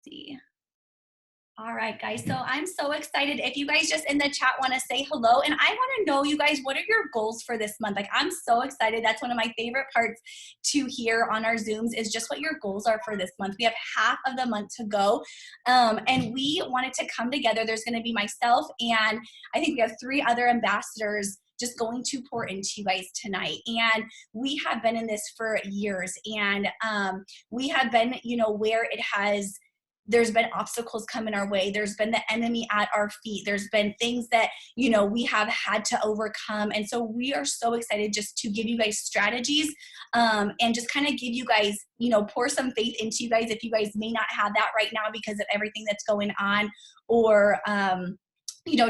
See. All right, guys. So I'm so excited. If you guys just in the chat want to say hello, and I want to know, you guys, what are your goals for this month? Like, I'm so excited. That's one of my favorite parts to hear on our Zooms is just what your goals are for this month. We have half of the month to go, and we wanted to come together. There's going to be myself, and I think we have 3 other ambassadors just going to pour into you guys tonight. And we have been in this for years, and we have been, where there's been obstacles coming our way. There's been the enemy at our feet. There's been things that, we have had to overcome. And so we are so excited just to give you guys strategies and just kind of give you guys, pour some faith into you guys if you guys may not have that right now because of everything that's going on, or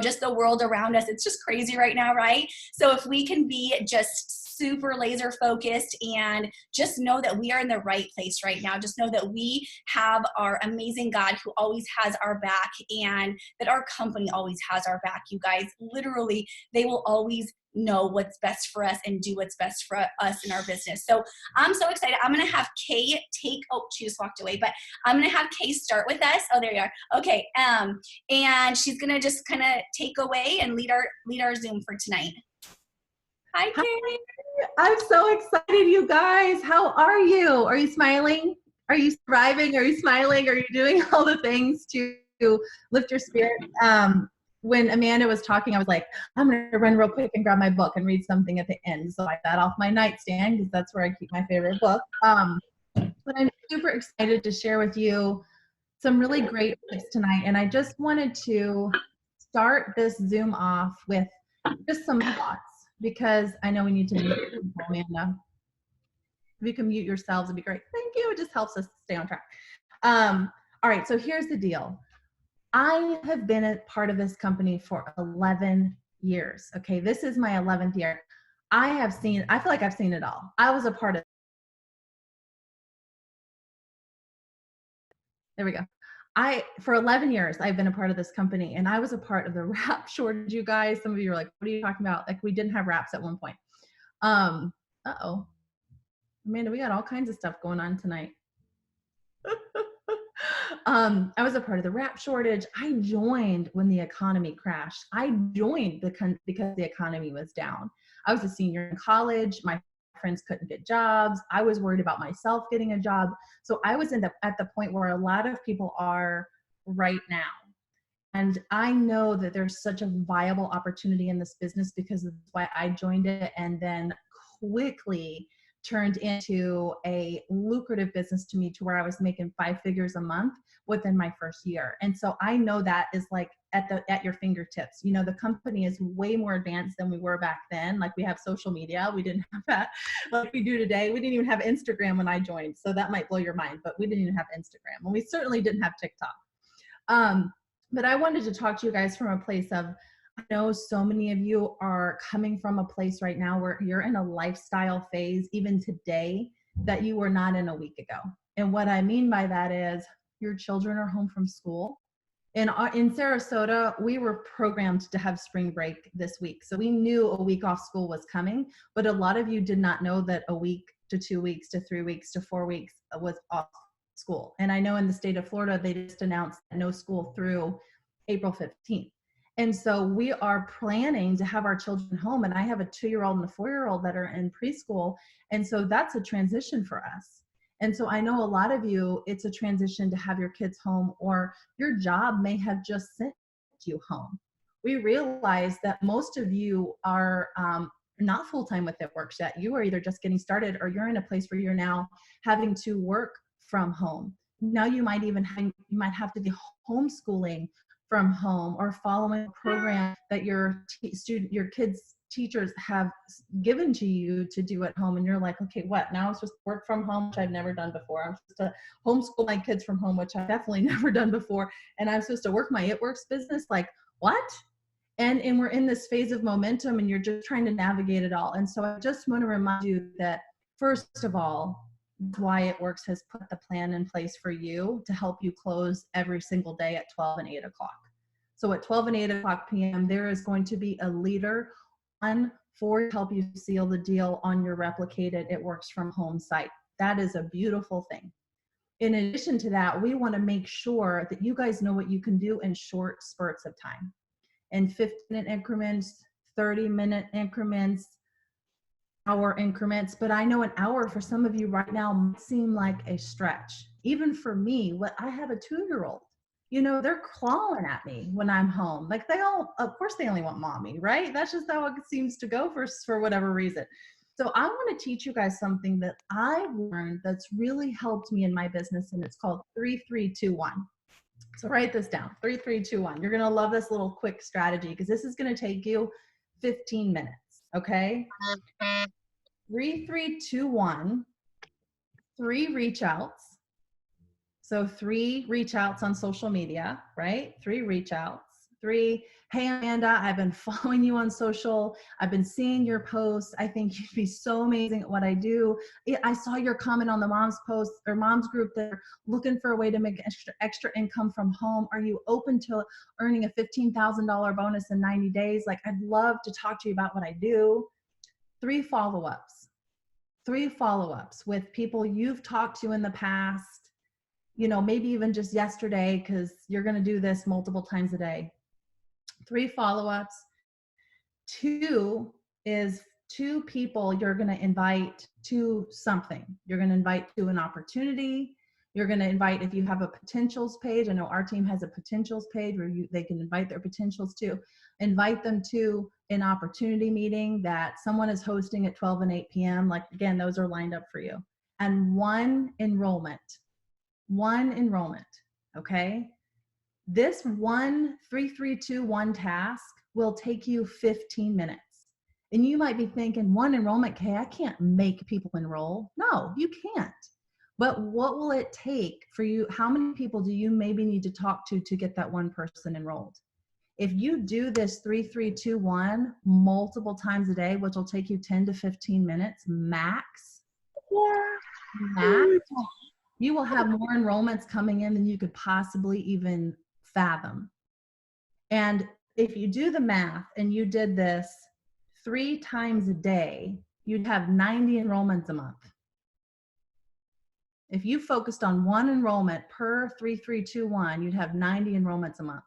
just the world around us. It's just crazy right now, right? So if we can be just super laser focused and just know that we are in the right place right now, just know that we have our amazing God who always has our back, and that our company always has our back. You guys, literally, they will always know what's best for us and do what's best for us in our business. So I'm so excited. I'm going to have Kay she just walked away, but I'm going to have Kay start with us. Oh, there you are. Okay. And she's going to just kind of take away and lead our Zoom for tonight. Hi, Kay. I'm so excited, you guys. How are you? Are you smiling? Are you surviving? Are you smiling? Are you doing all the things to lift your spirit? When Amanda was talking, I was like, I'm going to run real quick and grab my book and read something at the end. So I got off my nightstand because that's where I keep my favorite book. But I'm super excited to share with you some really great tips tonight. And I just wanted to start this Zoom off with just some thoughts, because I know we need to mute people, Amanda. If you can mute yourselves, it'd be great. Thank you. It just helps us stay on track. All right, so here's the deal. I have been a part of this company for 11 years. Okay, this is my 11th year. I feel like I've seen it all. I was a part of, there we go. For 11 years, I've been a part of this company, and I was a part of the wrap shortage, you guys. Some of you are like, what are you talking about? Like, we didn't have wraps at one point. Uh-oh. Amanda, we got all kinds of stuff going on tonight. I was a part of the wrap shortage. I joined when the economy crashed. I joined because the economy was down. I was a senior in college. My friends couldn't get jobs. I was worried about myself getting a job. So I was at the point where a lot of people are right now. And I know that there's such a viable opportunity in this business, because that's why I joined it, and then quickly turned into a lucrative business to me, to where I was making 5 figures a month within my first year. And so I know that is like at your fingertips. The company is way more advanced than we were back then. Like, we have social media. We didn't have that like we do today. We didn't even have Instagram when I joined. So that might blow your mind, but we didn't even have Instagram. And we certainly didn't have TikTok. But I wanted to talk to you guys from a place of, I know so many of you are coming from a place right now where you're in a lifestyle phase, even today, that you were not in a week ago. And what I mean by that is, your children are home from school. In Sarasota, we were programmed to have spring break this week. So we knew a week off school was coming, but a lot of you did not know that a week to 2 weeks to 3 weeks to 4 weeks was off school. And I know in the state of Florida, they just announced no school through April 15th. And so we are planning to have our children home. And I have a 2-year-old and a 4-year-old that are in preschool. And so that's a transition for us. And so I know a lot of you, it's a transition to have your kids home, or your job may have just sent you home. We realize that most of you are not full-time with It Works yet. You are either just getting started, or you're in a place where you're now having to work from home. Now you might have to be homeschooling from home, or following a program that your kids' teachers have given to you to do at home. And you're like, okay, what? Now I'm supposed to work from home, which I've never done before. I'm supposed to homeschool my kids from home, which I've definitely never done before. And I'm supposed to work my It Works business. Like, what? And we're in this phase of momentum, and you're just trying to navigate it all. And so I just want to remind you that, first of all, why It Works has put the plan in place for you to help you close every single day at 12 and 8 o'clock. So at 12 and 8 o'clock p.m., there is going to be a leader on to help you seal the deal on your replicated It Works from home site. That is a beautiful thing. In addition to that, we want to make sure that you guys know what you can do in short spurts of time, in 15-minute increments, 30-minute increments, hour increments. But I know an hour for some of you right now might seem like a stretch. Even for me, what I have a 2-year-old, you know, they're clawing at me when I'm home. Like they all, of course they only want mommy, right? That's just how it seems to go for whatever reason. So I want to teach you guys something that I've learned that's really helped me in my business, and it's called 3-3-2-1. So write this down, 3-3-2-1. You're going to love this little quick strategy because this is going to take you 15 minutes, okay? 3-3-2-1, 3 reach outs. So 3 reach outs on social media, right? 3 reach outs. 3, hey Amanda, I've been following you on social. I've been seeing your posts. I think you'd be so amazing at what I do. I saw your comment on the mom's post or mom's group. They're looking for a way to make extra income from home. Are you open to earning a $15,000 bonus in 90 days? Like, I'd love to talk to you about what I do. 3 follow-ups. 3 follow-ups with people you've talked to in the past, you know, maybe even just yesterday, because you're going to do this multiple times a day. 3 follow-ups. 2 is 2 people you're going to invite to something. You're going to invite to an opportunity. You're going to invite, if you have a potentials page, I know our team has a potentials page where they can invite their potentials to. Invite them to an opportunity meeting that someone is hosting at 12 and 8 p.m. Like, again, those are lined up for you. And 1 enrollment. 1 enrollment, okay? This 3-3-2-1 task will take you 15 minutes. And you might be thinking, 1 enrollment, Kay, I can't make people enroll. No, you can't. But what will it take for you? How many people do you maybe need to talk to get that 1 person enrolled? If you do this 3-3-2-1 multiple times a day, which will take you 10 to 15 minutes max, you will have more enrollments coming in than you could possibly even fathom. And if you do the math and you did this 3 times a day, you'd have 90 enrollments a month. If you focused on 1 enrollment per 3-3-2-1, you'd have 90 enrollments a month.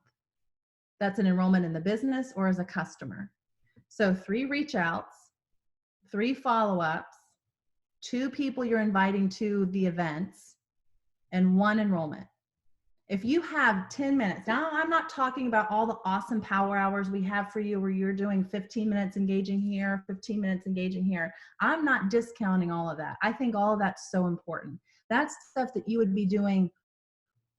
That's an enrollment in the business or as a customer. So 3 reach outs, 3 follow-ups, 2 people you're inviting to the events, and 1 enrollment. If you have 10 minutes, now I'm not talking about all the awesome power hours we have for you where you're doing 15 minutes engaging here, 15 minutes engaging here. I'm not discounting all of that. I think all of that's so important. That's stuff that you would be doing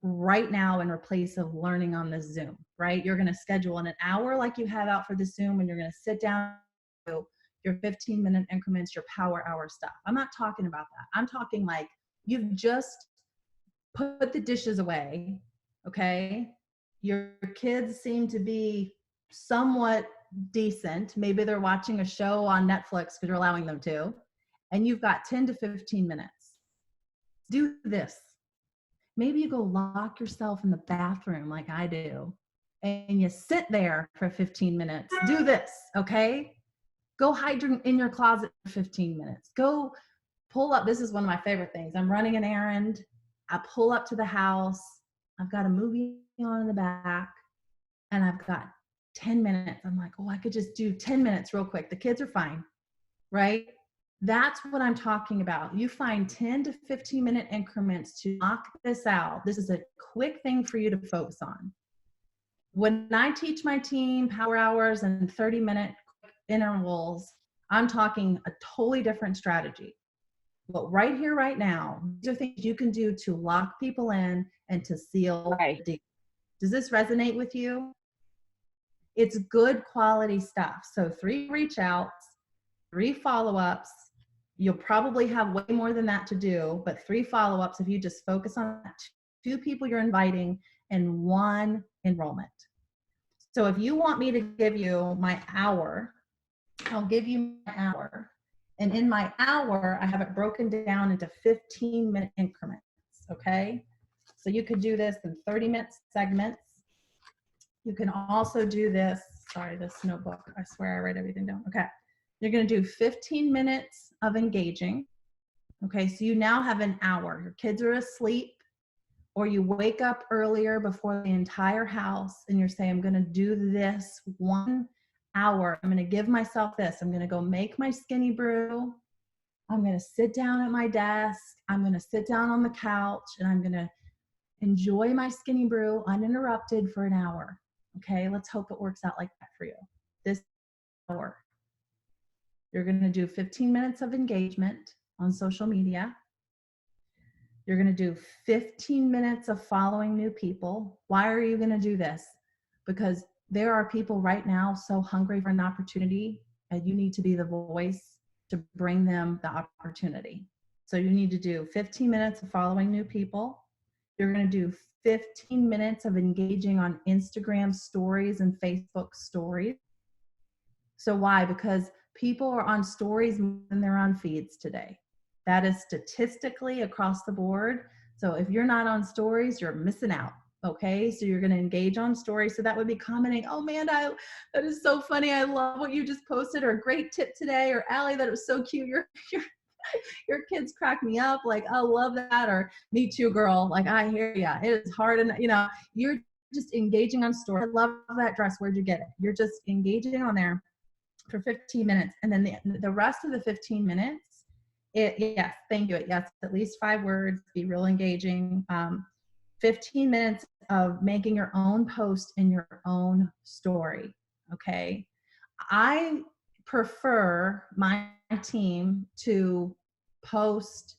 right now in place of learning on this Zoom, right? You're going to schedule in an hour like you have out for the Zoom, and you're going to sit down and your 15-minute increments, your power hour stuff. I'm not talking about that. I'm talking like you've just put the dishes away, okay? Your kids seem to be somewhat decent. Maybe they're watching a show on Netflix because you're allowing them to, and you've got 10 to 15 minutes. Do this. Maybe you go lock yourself in the bathroom like I do, and you sit there for 15 minutes. Do this, okay? Go hide in your closet for 15 minutes. Go pull up. This is one of my favorite things. I'm running an errand. I pull up to the house. I've got a movie on in the back, and I've got 10 minutes. I'm like, oh, I could just do 10 minutes real quick. The kids are fine, right? That's what I'm talking about. You find 10 to 15 minute increments to knock this out. This is a quick thing for you to focus on. When I teach my team power hours and 30-minute intervals, I'm talking a totally different strategy. But right here, right now, these are things you can do to lock people in and to seal the deal. Does this resonate with you? It's good quality stuff. So 3 reach outs, 3 follow-ups. You'll probably have way more than that to do, but 3 follow-ups if you just focus on 2 people you're inviting and 1 enrollment. So if you want me to give you my hour, I'll give you my hour. And in my hour, I have it broken down into 15-minute increments, okay? So you could do this in 30-minute segments. You can also do this, sorry, this notebook, I swear I write everything down, okay. You're gonna do 15 minutes of engaging. Okay, so you now have an hour. Your kids are asleep. or you wake up earlier before the entire house and you're saying, I'm going to do this 1 hour. I'm going to give myself this. I'm going to go make my skinny brew. I'm going to sit down at my desk. I'm going to sit down on the couch and I'm going to enjoy my skinny brew uninterrupted for an hour. Okay, let's hope it works out like that for you. This hour, you're going to do 15 minutes of engagement on social media. You're going to do 15 minutes of following new people. Why are you going to do this? Because there are people right now so hungry for an opportunity, and you need to be the voice to bring them the opportunity. So you need to do 15 minutes of following new people. You're going to do 15 minutes of engaging on Instagram stories and Facebook stories. So why? Because people are on stories more than they're on feeds today. That is statistically across the board. So if you're not on stories, you're missing out. Okay, so you're going to engage on stories. So that would be commenting, oh man, that is so funny. I love what you just posted, or great tip today, or Allie, that was so cute. Your kids crack me up. Like, I love that. Or me too, girl. Like, I hear ya. It is hard. And you're just engaging on stories. I love that dress. Where'd you get it? You're just engaging on there for 15 minutes. And then the rest of the 15 minutes, yes, thank you. Yes, at least 5 words, be real engaging. 15 minutes of making your own post in your own story. Okay. I prefer my team to post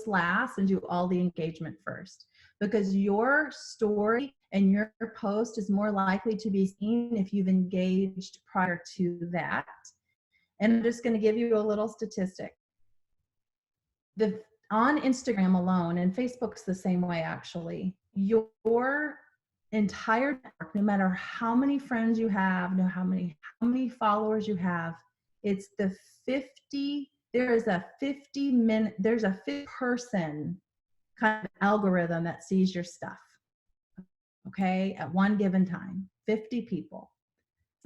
last and do all the engagement first, because your story and your post is more likely to be seen if you've engaged prior to that. And I'm just going to give you a little statistic. On Instagram alone, and Facebook's the same way actually, your entire network, no matter how many friends you have, how many followers you have, it's the 50, there's a 50 person kind of algorithm that sees your stuff. Okay, at one given time, 50 people.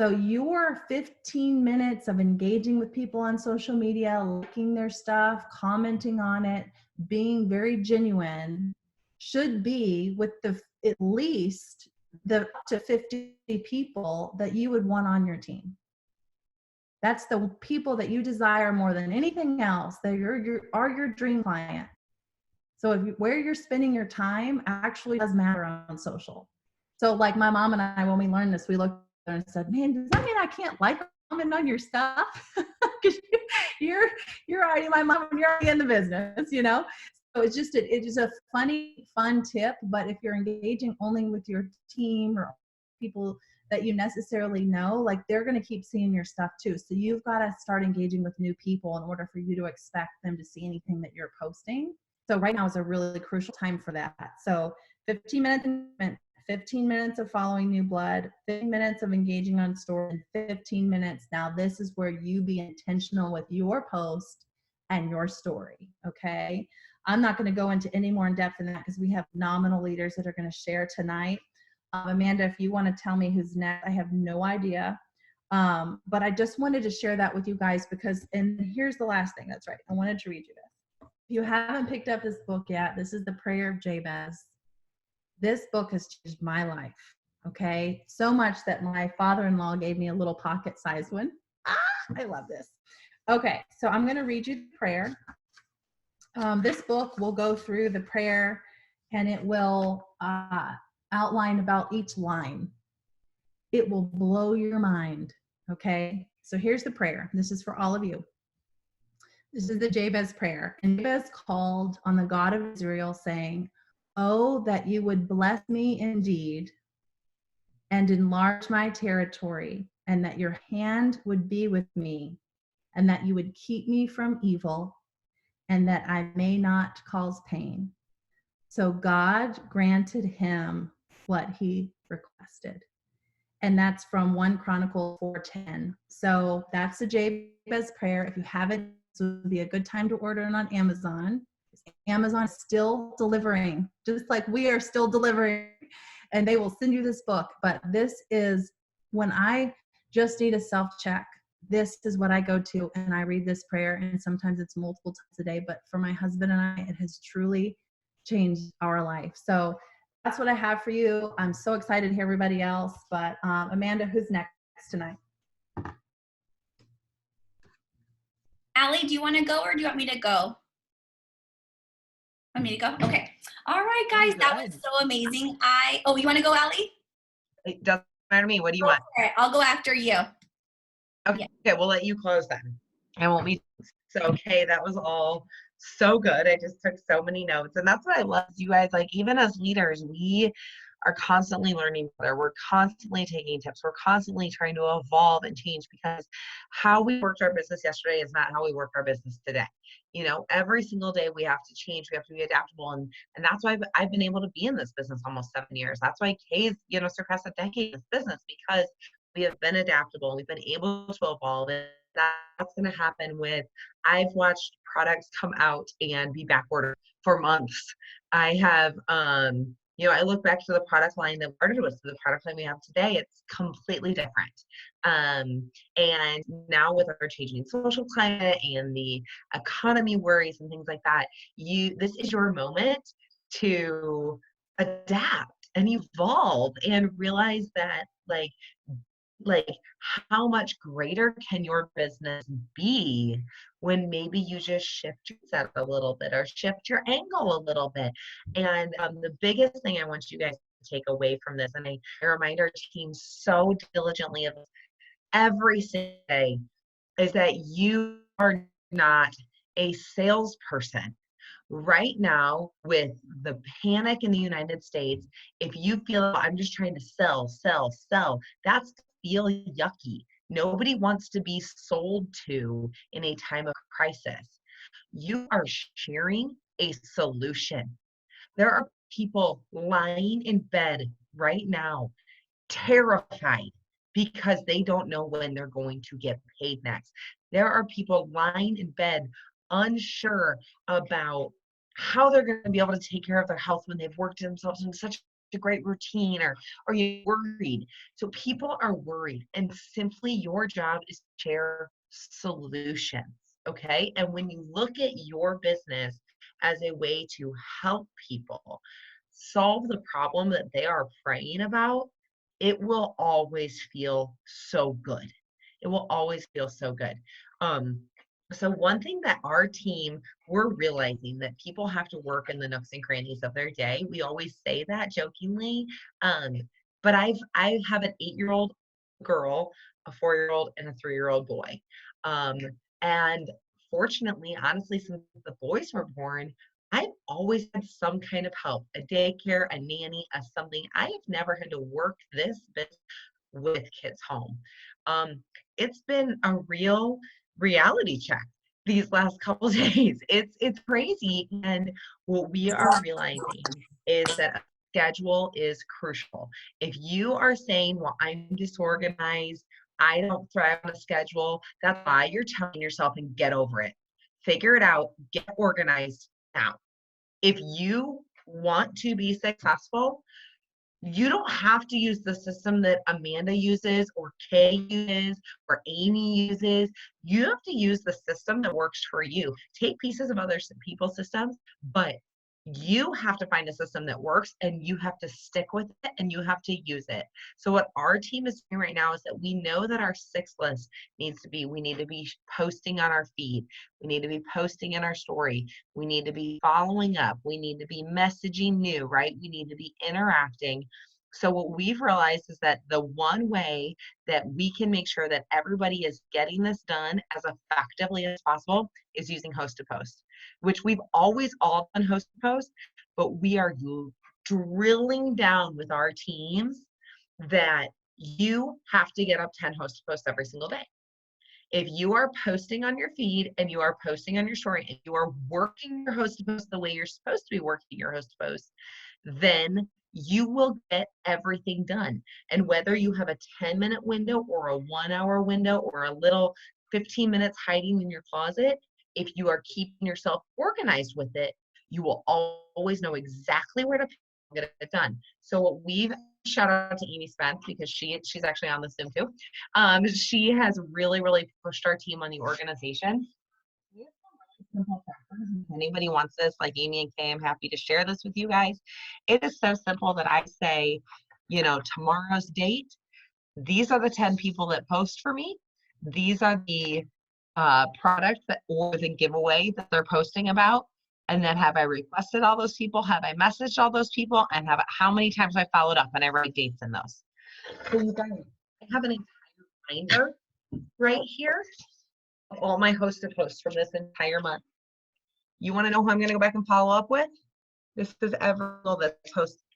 So your 15 minutes of engaging with people on social media, liking their stuff, commenting on it, being very genuine, should be with at least the up to 50 people that you would want on your team. That's the people that you desire more than anything else, that are your dream client. So where you're spending your time actually does matter on social. So like my mom and I, when we learned this, we looked at her and said, man, does that mean I can't like comment on your stuff? Because you're already my mom and you're already in the business, So it's just a funny, fun tip. But if you're engaging only with your team or people that you necessarily know, like they're going to keep seeing your stuff too. So you've got to start engaging with new people in order for you to expect them to see anything that you're posting. So right now is a really crucial time for that. So 15 minutes, 15 minutes of following new blood, 15 minutes of engaging on story, and 15 minutes. Now this is where you be intentional with your post and your story. Okay. I'm not going to go into any more in depth in that because we have phenomenal leaders that are going to share tonight. Amanda, if you want to tell me who's next, I have no idea. But I just wanted to share that with you guys because, and here's the last thing. That's right. I wanted to read you this. If you haven't picked up this book yet, this is The Prayer of Jabez. This book has changed my life. Okay. So much that my father-in-law gave me a little pocket-sized one. I love this. Okay. So I'm going to read you the prayer. This book will go through the prayer and it will outline about each line. It will blow your mind. Okay. So here's the prayer. This is for all of you. This is the Jabez prayer. And Jabez called on the God of Israel saying, oh, that you would bless me indeed and enlarge my territory, and that your hand would be with me, and that you would keep me from evil, and that I may not cause pain. So God granted him what he requested. And that's from 1 Chronicles 4:10. So that's the Jabez prayer. If you haven't, this would be a good time to order it on Amazon. Amazon is still delivering, just like we are still delivering, and they will send you this book. But this is when I just need a self-check. This is what I go to, and I read this prayer, and sometimes it's multiple times a day. But for my husband and I, it has truly changed our life. So that's what I have for you. I'm so excited to hear everybody else. But Amanda, who's next tonight? Allie, do you want to go or do you want me to go? Want me to go? Okay. All right, guys. That was so amazing. You want to go, Allie? It doesn't matter to me. What do you Go want? for it. I'll go after you. Okay, we'll let you close then. I won't be so okay. That was all so good. I just took so many notes, and that's what I love. You guys, like, even as leaders, we are constantly learning better. We're constantly taking tips. We're constantly trying to evolve and change, because how we worked our business yesterday is not how we work our business today. You know, every single day we have to change. We have to be adaptable, and that's why I've been able to be in this business almost 7 years. That's why Kay's, surpassed a decade in this business, because we have been adaptable. We've been able to evolve, and that's going to happen with, I've watched products come out and be backordered for months. I have, I look back to the product line that started with, the product line we have today, it's completely different. And now with our changing social climate and the economy worries and things like that, this is your moment to adapt and evolve and realize that, like how much greater can your business be when maybe you just shift your set a little bit or shift your angle a little bit. And the biggest thing I want you guys to take away from this, and I remind our team so diligently of every single day, is that you are not a salesperson. Right now, with the panic in the United States, if you feel I'm just trying to sell, that's feel yucky. Nobody wants to be sold to in a time of crisis. You are sharing a solution. There are people lying in bed right now, terrified because they don't know when they're going to get paid next. There are people lying in bed unsure about how they're going to be able to take care of their health when they've worked themselves in such a great routine, or you're worried. So people are worried, and simply your job is to share solutions. Okay. And when you look at your business as a way to help people solve the problem that they are praying about, it will always feel so good. It will always feel so good. So one thing that our team, we're realizing that people have to work in the nooks and crannies of their day. We always say that jokingly. But I have an 8-year-old girl, a 4-year-old, and a 3-year-old boy. And fortunately, honestly, since the boys were born, I've always had some kind of help, a daycare, a nanny, a something. I have never had to work this business with kids home. It's been a real reality check these last couple of days. It's crazy. And what we are realizing is that a schedule is crucial. If you are saying, well, I'm disorganized, I don't thrive on a schedule, that's why you're telling yourself, and get over it. Figure it out, get organized now. If you want to be successful, you don't have to use the system that Amanda uses, or Kay uses, or Amy uses. You have to use the system that works for you. Take pieces of other people's systems, but you have to find a system that works, and you have to stick with it, and you have to use it. So what our team is doing right now is that we know that our 6 list needs to be, we need to be posting on our feed. We need to be posting in our story. We need to be following up. We need to be messaging new, right? We need to be interacting. So what we've realized is that the one way that we can make sure that everybody is getting this done as effectively as possible is using host to post, which we've always all done host to post, but we are drilling down with our teams that you have to get up 10 host to posts every single day. If you are posting on your feed and you are posting on your story and you are working your host to post the way you're supposed to be working your host to post, then you will get everything done. And whether you have a 10-minute window or a 1-hour window or a little 15 minutes hiding in your closet, if you are keeping yourself organized with it, you will always know exactly where to get it done. So what we've, shout out to Amy Spence, because she's actually on the Zoom too. She has really pushed our team on the organization. simple factors. If anybody wants this, like Amy and Kay, I'm happy to share this with you guys. It is so simple that I say, tomorrow's date, these are the 10 people that post for me. These are the products or the giveaway that they're posting about. And then have I requested all those people? Have I messaged all those people? And how many times I followed up? And I write dates in those. So you guys, I have an entire binder right here of all my hosted posts from this entire month. You want to know who I'm going to go back and follow up with? This is every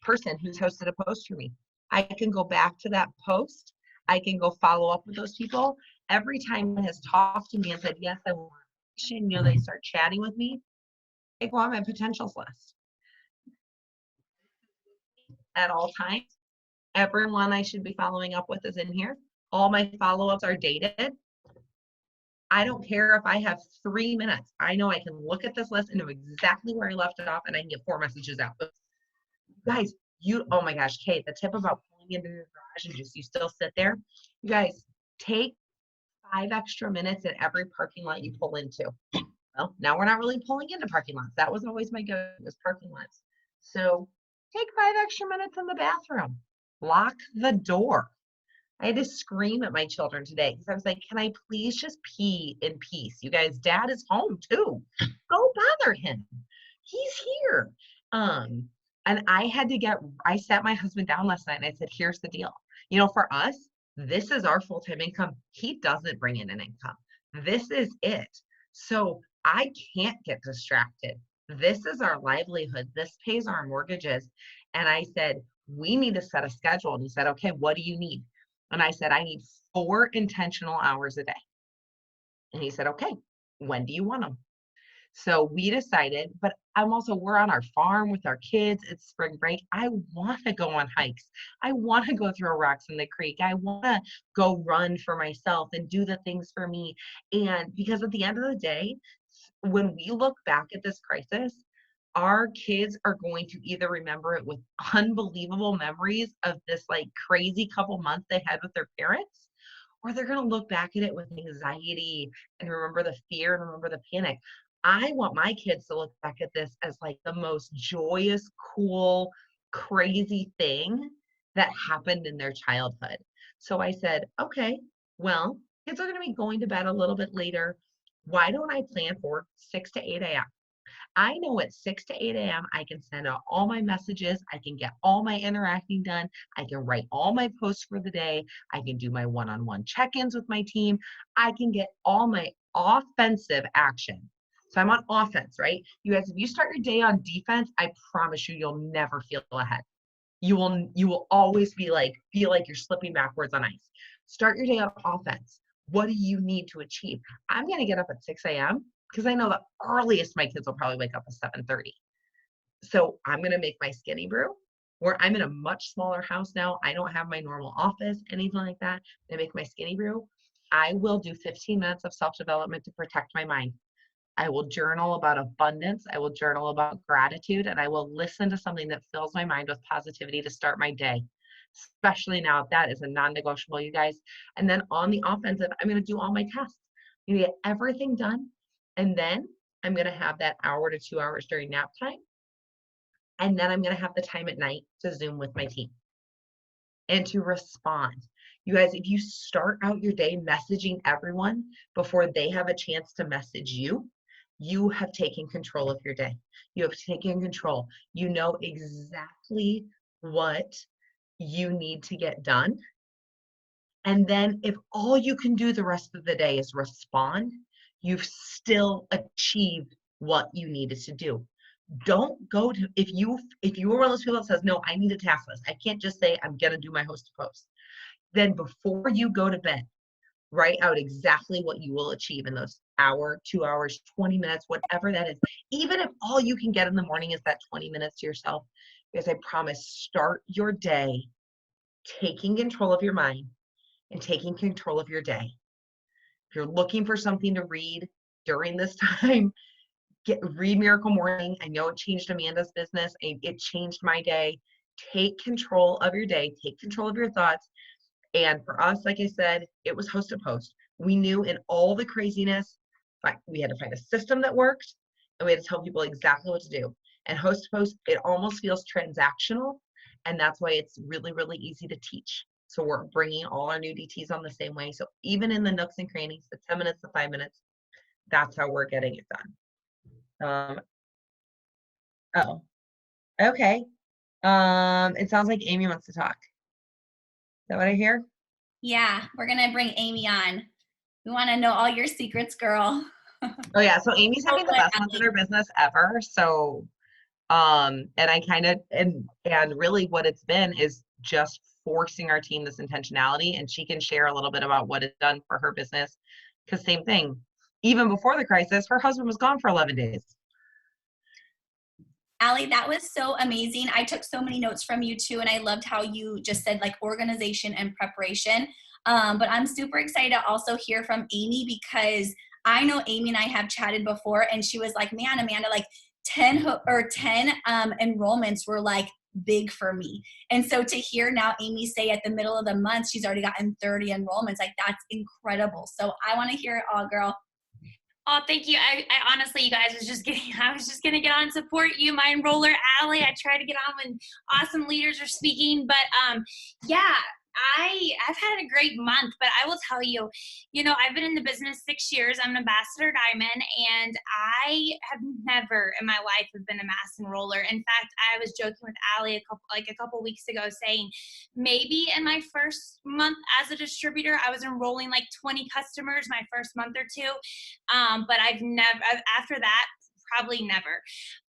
person who's hosted a post for me. I can go back to that post. I can go follow up with those people. Every time one has talked to me and said, yes, I want to, they start chatting with me, I go on my potentials list. At all times, everyone I should be following up with is in here. All my follow-ups are dated. I don't care if I have 3 minutes. I know I can look at this list and know exactly where I left it off, and I can get 4 messages out. Guys, oh my gosh, Kate, the tip about pulling into your garage and you still sit there. You guys, take 5 extra minutes in every parking lot you pull into. Well, now we're not really pulling into parking lots. That was always my go, was parking lots. So take 5 extra minutes in the bathroom. Lock the door. I had to scream at my children today because I was like, can I please just pee in peace? You guys, dad is home too. Go bother him. He's here. And I sat my husband down last night and I said, here's the deal. For us, this is our full-time income. He doesn't bring in an income. This is it. So I can't get distracted. This is our livelihood. This pays our mortgages. And I said, we need to set a schedule. And he said, okay, what do you need? And I said, I need 4 intentional hours a day. And he said, okay, when do you want them? So we decided, but we're on our farm with our kids. It's spring break. I want to go on hikes. I want to go throw rocks in the creek. I want to go run for myself and do the things for me. And because at the end of the day, when we look back at this crisis, our kids are going to either remember it with unbelievable memories of this like crazy couple months they had with their parents, or they're going to look back at it with anxiety and remember the fear and remember the panic. I want my kids to look back at this as like the most joyous, cool, crazy thing that happened in their childhood. So I said, okay, well, kids are going to be going to bed a little bit later. Why don't I plan for 6 to 8 a.m.? I know at 6 to 8 a.m. I can send out all my messages. I can get all my interacting done. I can write all my posts for the day. I can do my one-on-one check-ins with my team. I can get all my offensive action. So I'm on offense, right? You guys, if you start your day on defense, I promise you'll never feel ahead. You will always feel like you're slipping backwards on ice. Start your day on offense. What do you need to achieve? I'm going to get up at 6 a.m. because I know the earliest my kids will probably wake up at 7:30. So I'm going to make my skinny brew, where I'm in a much smaller house now. I don't have my normal office, anything like that. I make my skinny brew. I will do 15 minutes of self-development to protect my mind. I will journal about abundance. I will journal about gratitude, and I will listen to something that fills my mind with positivity to start my day. Especially now, that is a non-negotiable, you guys. And then on the offensive, I'm going to do all my tests. I'm going to get everything done. And then I'm going to have that hour to 2 hours during nap time. And then I'm going to have the time at night to Zoom with my team and to respond. You guys, if you start out your day messaging everyone before they have a chance to message you, you have taken control of your day. You have taken control. You know exactly what you need to get done. And then if all you can do the rest of the day is respond, you've still achieved what you needed to do. Don't go to, if you were one of those people that says, no, I need a task list. I can't just say I'm going to do my host post. Then before you go to bed, write out exactly what you will achieve in those hour, 2 hours, 20 minutes, whatever that is. Even if all you can get in the morning is that 20 minutes to yourself, because I promise, start your day taking control of your mind and taking control of your day. If you're looking for something to read during this time, read Miracle Morning. I know it changed Amanda's business. It changed my day. Take control of your day. Take control of your thoughts. And for us, like I said, it was host to post. We knew in all the craziness we had to find a system that worked, and we had to tell people exactly what to do. And host to post, it almost feels transactional, and that's why it's really, really easy to teach. So we're bringing all our new DTs on the same way. So even in the nooks and crannies, the 10 minutes, the 5 minutes, that's how we're getting it done. Oh, okay. It sounds like Amy wants to talk. Is that what I hear? Yeah, we're gonna bring Amy on. We want to know all your secrets, girl. Oh yeah, so Amy's having the best month in her business ever. So and I kind of and really what it's been is just forcing our team this intentionality, and she can share a little bit about what it's done for her business. Because same thing, even before the crisis, her husband was gone for 11 days. Allie, that was so amazing. I took so many notes from you too, and I loved how you just said like organization and preparation. But I'm super excited to also hear from Amy, because I know Amy and I have chatted before, and she was like, man, Amanda, like 10 enrollments were like big for me. And so to hear now Amy say at the middle of the month, she's already gotten 30 enrollments, like that's incredible. So I want to hear it all, girl. Oh, thank you. I honestly, you guys, I was just gonna get on and support you, my enroller, Allie. I try to get on when awesome leaders are speaking, but yeah, I've had a great month, but I will tell you, I've been in the business 6 years. I'm an ambassador diamond, and I have never in my life have been a mass enroller. In fact, I was joking with Allie a couple weeks ago, saying maybe in my first month as a distributor, I was enrolling like 20 customers my first month or two. But I've never, after that, probably never.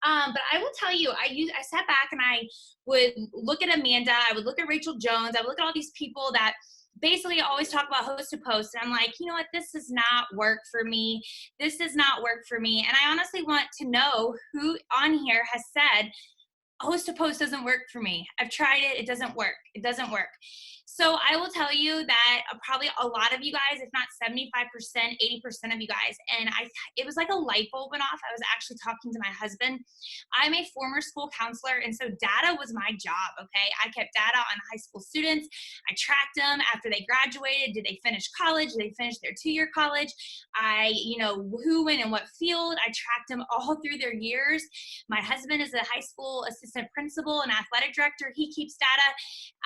But I will tell you, I sat back and I would look at Amanda, I would look at Rachel Jones, I would look at all these people that basically always talk about host to post. And I'm like, you know what, this does not work for me. This does not work for me. And I honestly want to know who on here has said, host to post doesn't work for me. I've tried it. It doesn't work. It doesn't work. So I will tell you that probably a lot of you guys, if not 75%, 80% of you guys, and it was like a light bulb went off. I was actually talking to my husband. I'm a former school counselor, and so data was my job, okay? I kept data on high school students. I tracked them after they graduated. Did they finish college? Did they finish their 2-year college? Who went in what field. I tracked them all through their years. My husband is a high school assistant principal and athletic director. He keeps data.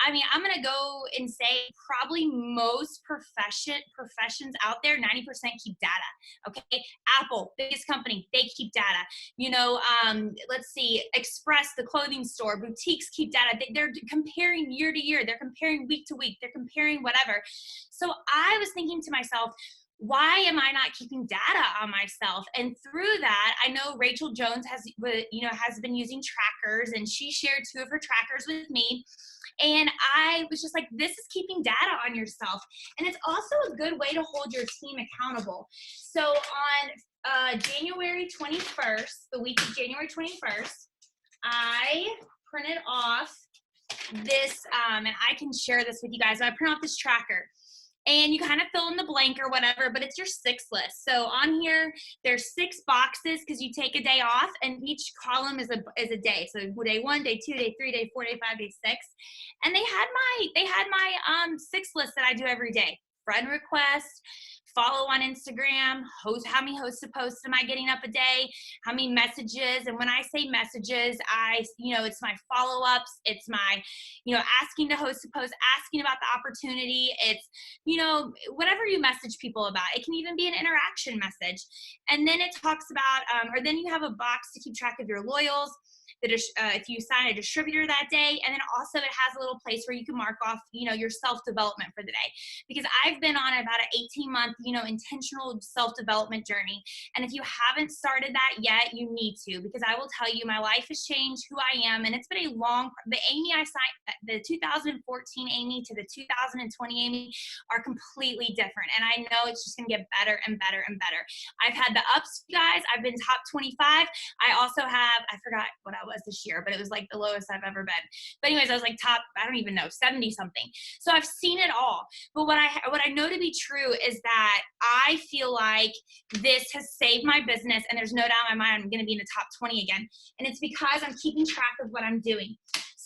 I mean, I'm going to go and say probably most professions out there, 90% keep data. Okay. Apple, biggest company, they keep data. Let's see, Express, the clothing store, boutiques keep data. They're comparing year to year. They're comparing week to week. They're comparing whatever. So I was thinking to myself, why am I not keeping data on myself? And through that, I know Rachel Jones has been using trackers, and she shared 2 of her trackers with me. And I was just like, this is keeping data on yourself. And it's also a good way to hold your team accountable. So on January 21st, the week of January 21st, I printed off this, and I can share this with you guys. So I print off this tracker. And you kind of fill in the blank or whatever, but it's your 6 list. So on here, there's 6 boxes because you take a day off, and each column is a day. So day 1, day 2, day 3, day 4, day 5, day 6. And they had my 6 list that I do every day. Friend request, follow on Instagram, how many hosts to post am I getting up a day, how many messages. And when I say messages, it's my follow-ups, it's my, asking to host to post, asking about the opportunity. It's, whatever you message people about. It can even be an interaction message. And then it talks about, or then you have a box to keep track of your loyals, if you sign a distributor that day. And then also it has a little place where you can mark off, your self-development for the day. Because I've been on about an 18-month, intentional self-development journey. And if you haven't started that yet, you need to, because I will tell you, my life has changed, who I am. And it's been the Amy I signed, the 2014 Amy to the 2020 Amy are completely different. And I know it's just going to get better and better and better. I've had the ups, guys. I've been top 25. I also have, I forgot what I was this year, but it was like the lowest I've ever been. But anyways, I was like top, I don't even know, 70 something. So I've seen it all. But what I know to be true is that I feel like this has saved my business, and there's no doubt in my mind I'm going to be in the top 20 again. And it's because I'm keeping track of what I'm doing.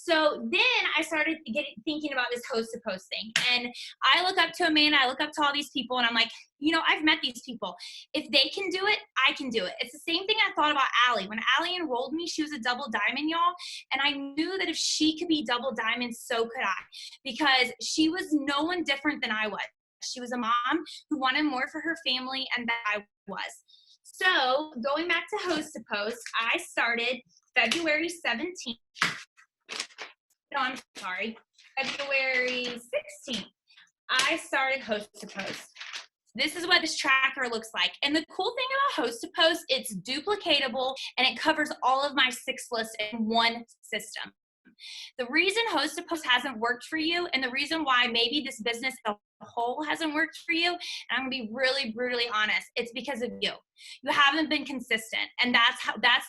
So then I started thinking about this host to post thing. And I look up to Amanda, I look up to all these people, and I'm like, you know, I've met these people. If they can do it, I can do it. It's the same thing I thought about Allie. When Allie enrolled me, she was a double diamond, y'all. And I knew that if she could be double diamond, so could I. Because she was no one different than I was. She was a mom who wanted more for her family, and that I was. So going back to host to post, I started February 17th. No, I'm sorry, February 16th. I started host to post. This is what this tracker looks like. And the cool thing about host to post, it's duplicatable and it covers all of my 6 lists in one system. The reason host to post hasn't worked for you, and the reason why maybe this business as a whole hasn't worked for you, and I'm gonna be really brutally honest, it's because of you. You haven't been consistent, and that's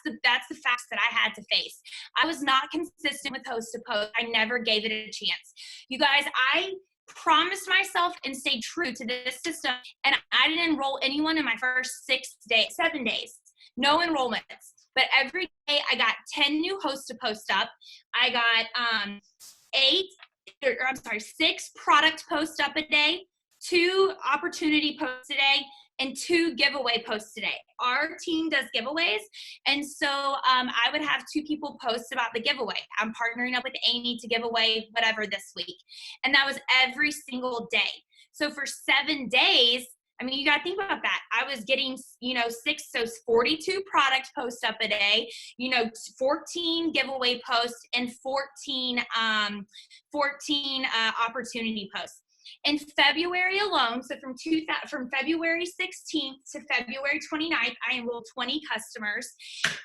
the facts that I had to face. I was not consistent with host to post. I never gave it a chance. You guys, I promised myself and stayed true to this system, and I didn't enroll anyone in my first 7 days. No enrollments. But every day I got 10 new hosts to post up. I got 6 product posts up a day, 2 opportunity posts a day, and 2 giveaway posts a day. Our team does giveaways, and so I would have 2 people post about the giveaway. I'm partnering up with Amy to give away whatever this week. And that was every single day. So for 7 days, I mean, you got to think about that. I was getting, 42 product posts up a day, 14 giveaway posts, and 14 opportunity posts. In February alone, so from February 16th to February 29th, I enrolled 20 customers.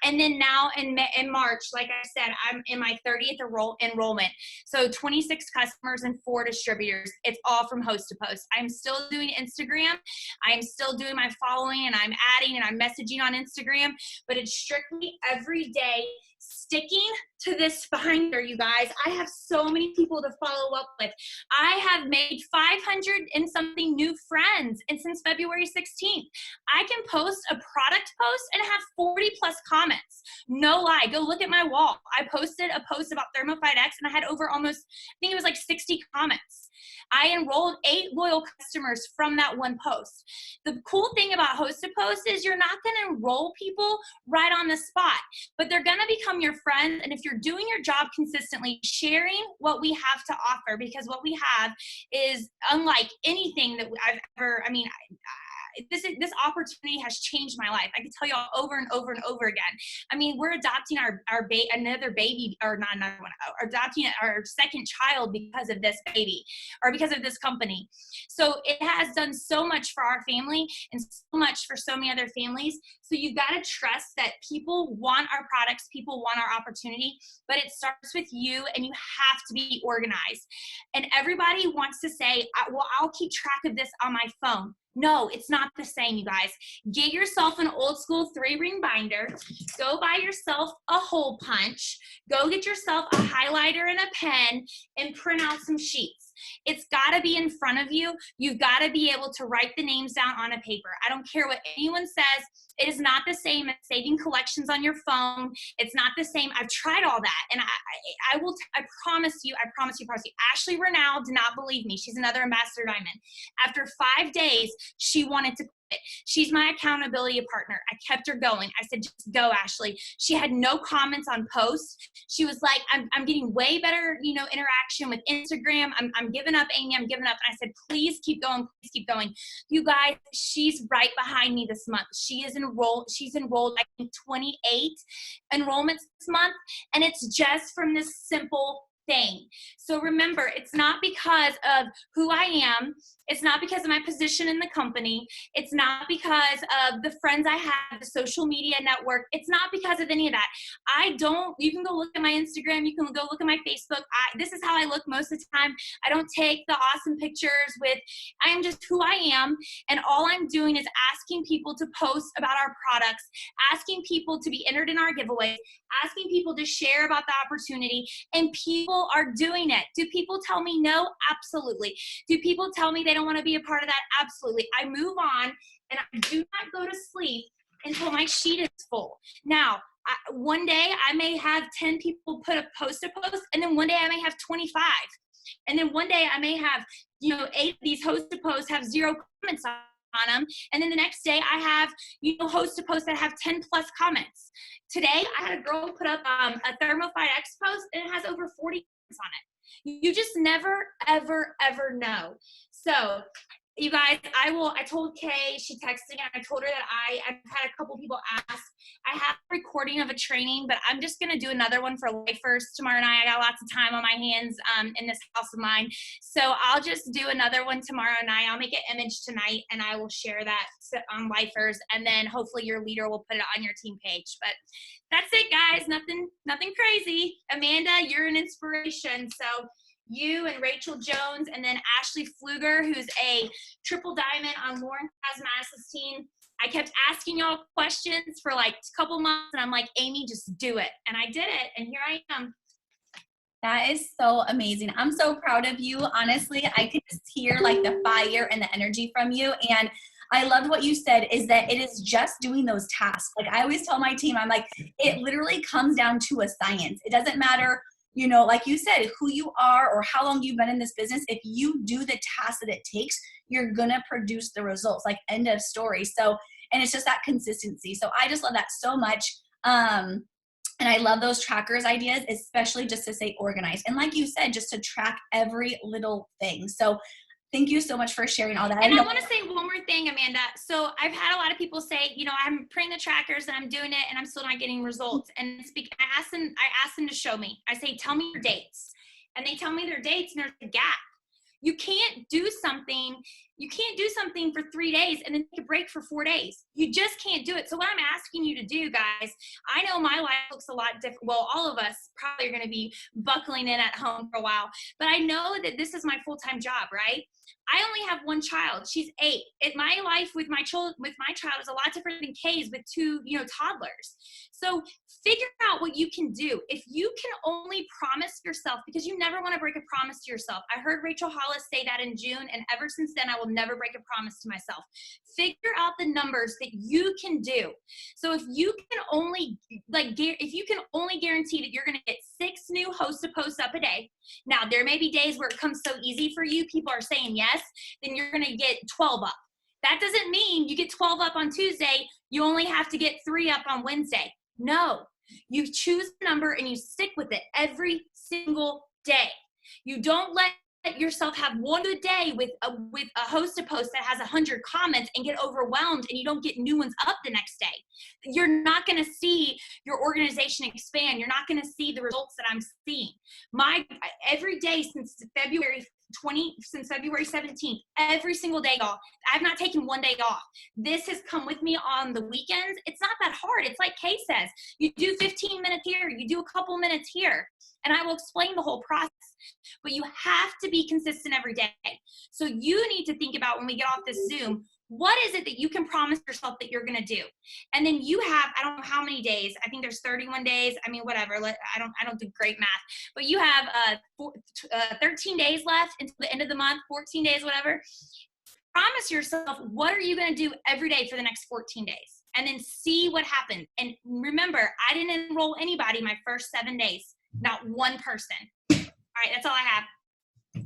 And then now in March, like I said, I'm in my 30th enrollment. So 26 customers and 4 distributors. It's all from host to post. I'm still doing Instagram. I'm still doing my following, and I'm adding and I'm messaging on Instagram, but it's strictly every day sticking to this binder, you guys. I have so many people to follow up with. I have made 500 and something new friends, and since February 16th, I can post a product post and have 40 plus comments. No lie, go look at my wall. I posted a post about Thermofite X and I had over I think it was like 60 comments. I enrolled 8 loyal customers from that one post. The cool thing about host to post is you're not going to enroll people right on the spot, but they're going to become your friends. And if you're doing your job consistently, sharing what we have to offer, because what we have is unlike anything that I've ever, this opportunity has changed my life. I can tell y'all over and over and over again. I mean, we're adopting another baby, or not another one, adopting our second child because of this baby, or because of this company. So it has done so much for our family and so much for so many other families. So you got to trust that people want our products, people want our opportunity, but it starts with you, and you have to be organized. And everybody wants to say, well, I'll keep track of this on my phone. No, it's not the same, you guys. Get yourself an old school 3-ring binder. Go buy yourself a hole punch. Go get yourself a highlighter and a pen and print out some sheets. It's got to be in front of you. You've got to be able to write the names down on a paper. I don't care what anyone says. It is not the same as saving collections on your phone. It's not the same. I've tried all that. And I promise you, Ashley Renal did not believe me. She's another Ambassador Diamond. After 5 days, she wanted to quit. She's my accountability partner. I kept her going. I said, just go, Ashley. She had no comments on posts. She was like, I'm getting way better, interaction with Instagram. I'm giving up, Amy. I'm giving up. And I said, please keep going. Please keep going. You guys, she's right behind me this month. She's enrolled, I think, 28 enrollments this month. And it's just from this simple thing. So remember, it's not because of who I am. It's not because of my position in the company. It's not because of the friends I have, the social media network. It's not because of any of that. You can go look at my Instagram. You can go look at my Facebook. This is how I look most of the time. I don't take the awesome pictures I am just who I am. And all I'm doing is asking people to post about our products, asking people to be entered in our giveaways, asking people to share about the opportunity, and people are doing it. Do people tell me no? Absolutely. Do people tell me they don't want to be a part of that? Absolutely. I move on, and I do not go to sleep until my sheet is full. Now, one day I may have 10 people post a post, and then one day I may have 25. And then one day I may have, 8 of these host to posts have 0 comments on them. And then the next day I have, host to posts that have 10 plus comments. Today I had a girl put up a Thermofite X post, and it has over 40 comments on it. You just never, ever, ever know. So you guys, I told Kay, she texted me, and I told her that I've had a couple people ask. I have a recording of a training, but I'm just going to do another one for lifers tomorrow night. I got lots of time on my hands in this house of mine. So I'll just do another one tomorrow night. I'll make an image tonight, and I will share that on lifers, and then hopefully your leader will put it on your team page. But that's it, guys. Nothing crazy. Amanda, you're an inspiration. So you and Rachel Jones, and then Ashley Pfluger, who's a triple diamond on Lauren Kazmanis' team. I kept asking y'all questions for like a couple months, and I'm like, Amy, just do it. And I did it, and here I am. That is so amazing. I'm so proud of you. Honestly, I could just hear like the fire and the energy from you. And I loved what you said, is that it is just doing those tasks. Like I always tell my team, I'm like, it literally comes down to a science. It doesn't matter, like you said, who you are or how long you've been in this business. If you do the tasks that it takes, you're going to produce the results, like end of story. So, and it's just that consistency. So I just love that so much. And I love those trackers ideas, especially just to stay organized. And like you said, just to track every little thing. So thank you so much for sharing all that. And I want to say one more thing, Amanda. So I've had a lot of people say, I'm printing the trackers and I'm doing it and I'm still not getting results. And I asked them to show me. I say, tell me your dates. And they tell me their dates, and there's a gap. You can't do something for 3 days and then take a break for 4 days. You just can't do it. So what I'm asking you to do, guys, I know my life looks a lot different. Well, all of us probably are going to be buckling in at home for a while, but I know that this is my full-time job, right? I only have one child. She's 8. My life with my child is a lot different than Kay's with 2, toddlers. So figure out what you can do. If you can only promise yourself, because you never want to break a promise to yourself. I heard Rachel Hollis say that in June, and ever since then, I will never break a promise to myself. Figure out the numbers that you can do. So if you can only guarantee that you're going to get 6 new hosts to post up a day. Now, there may be days where it comes so easy for you, people are saying yes, then you're going to get 12 up. That doesn't mean you get 12 up on Tuesday, you only have to get 3 up on Wednesday. No, you choose a number and you stick with it every single day. You don't let yourself have one good day with a host to post that has 100 comments and get overwhelmed and you don't get new ones up the next day. You're not going to see your organization expand. You're not going to see the results that I'm seeing. Every day since February 17th, every single day, y'all, I've not taken one day off. This has come with me on the weekends. It's not that hard. It's like Kay says, you do 15 minutes here, you do a couple minutes here, and I will explain the whole process. But you have to be consistent every day. So you need to think about, when we get off this Zoom, what is it that you can promise yourself that you're going to do? And then you have, I don't know how many days. I think there's 31 days. I mean, whatever. I don't do great math. But you have 13 days left until the end of the month, 14 days, whatever. Promise yourself, what are you going to do every day for the next 14 days? And then see what happens. And remember, I didn't enroll anybody my first 7 days. Not one person. All right, that's all I have.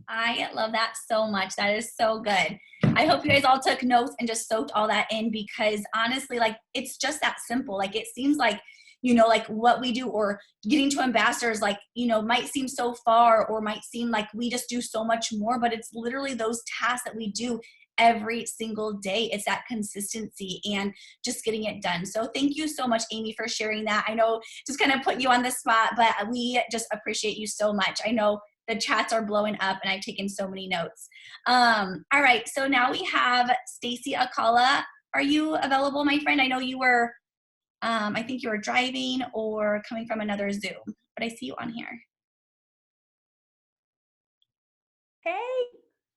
I love that so much. That is so good. I hope you guys all took notes and just soaked all that in, because honestly, like, it's just that simple. Like, it seems like, like what we do or getting to ambassadors, like, might seem so far or might seem like we just do so much more, but it's literally those tasks that we do every single day. It's that consistency and just getting it done. So thank you so much, Amy, for sharing that. I know just kind of put you on the spot, but we just appreciate you so much. I know the chats are blowing up and I've taken so many notes. All right. So now we have Stacy Akala. Are you available, my friend? I know you were, I think you were driving or coming from another Zoom, but I see you on here. Hey.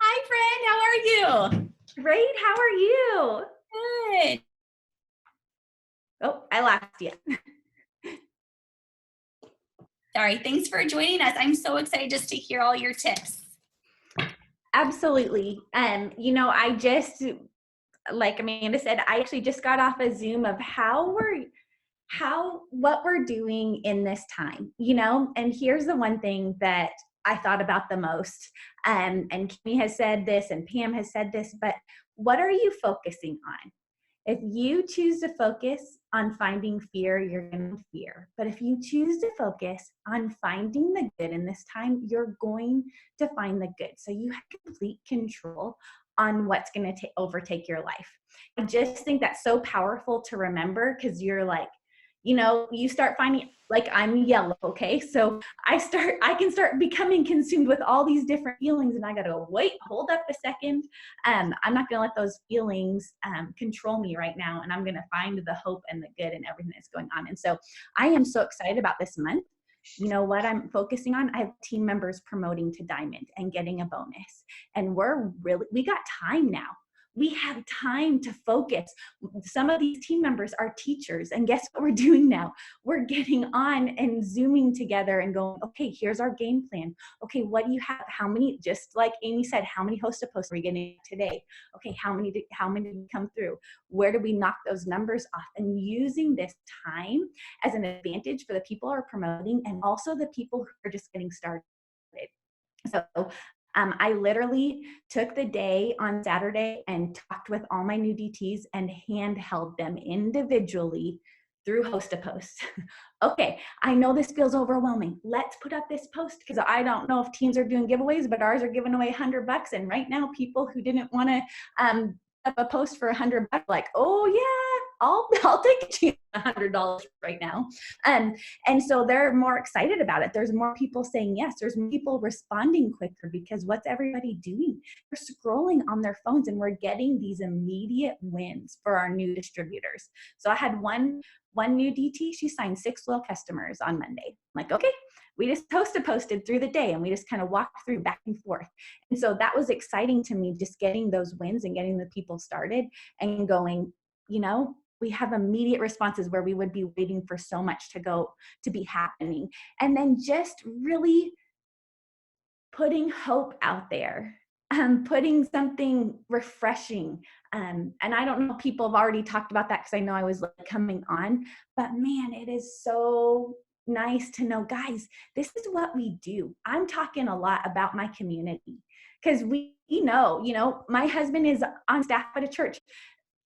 Hi, friend. How are you? Great. How are you? Good. Oh, I lost you. Sorry. Thanks for joining us. I'm so excited just to hear all your tips. Absolutely. I just, like Amanda said, I actually just got off a Zoom of how what we're doing in this time, and here's the one thing that I thought about the most. And Kimmy has said this and Pam has said this, but what are you focusing on? If you choose to focus on finding fear, you're going to fear. But if you choose to focus on finding the good in this time, you're going to find the good. So you have complete control on what's going to overtake your life. I just think that's so powerful to remember, because you're like, you start finding, like, I'm yellow, okay? So I can start becoming consumed with all these different feelings, and I gotta go, wait, hold up a second. I'm not gonna let those feelings control me right now, and I'm gonna find the hope and the good in everything that's going on. And so I am so excited about this month. You know what I'm focusing on? I have team members promoting to diamond and getting a bonus. And we got time now. We have time to focus. Some of these team members are teachers, and guess what we're doing now? We're getting on and Zooming together and going, okay, here's our game plan. Okay, what do you have? How many, just like Amy said, how many host to posts are we getting today? Okay, how many did come through? Where do we knock those numbers off? And using this time as an advantage for the people who are promoting and also the people who are just getting started. So I literally took the day on Saturday and talked with all my new DTs and handheld them individually through host to post. Okay, I know this feels overwhelming. Let's put up this post, because I don't know if teams are doing giveaways, but ours are giving away $100. And right now, people who didn't want to up a post for $100, like, oh yeah, I'll take it to $100 right now. And so they're more excited about it. There's more people saying yes. There's more people responding quicker, because what's everybody doing? They're scrolling on their phones, and we're getting these immediate wins for our new distributors. So I had one new DT, she signed 6 loyal customers on Monday. I'm like, okay, we just posted through the day, and we just kind of walked through back and forth. And so that was exciting to me, just getting those wins and getting the people started and going, we have immediate responses where we would be waiting for so much to be happening. And then just really putting hope out there, putting something refreshing. And I don't know if people have already talked about that, because I know I was coming on, but man, it is so nice to know, guys, this is what we do. I'm talking a lot about my community, because we know, my husband is on staff at a church.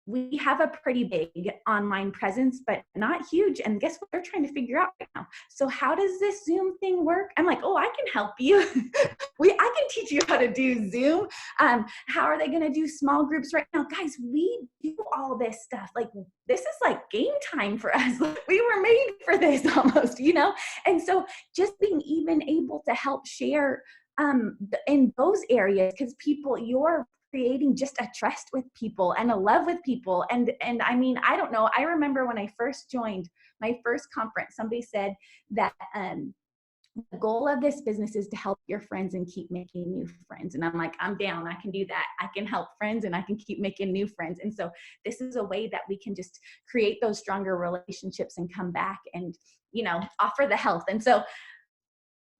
We have a pretty big online presence, but not huge. And guess what they're trying to figure out right now? So how does this Zoom thing work? I'm like, oh, I can help you. I can teach you how to do Zoom. How are they going to do small groups right now? Guys, we do all this stuff. Like, this is like game time for us. We were made for this almost, And so just being even able to help share in those areas, because you're creating just a trust with people and a love with people. And I mean, I don't know. I remember when I first joined my first conference, somebody said that the goal of this business is to help your friends and keep making new friends. And I'm like, I'm down. I can do that. I can help friends and I can keep making new friends. And so this is a way that we can just create those stronger relationships and come back and, offer the health. And so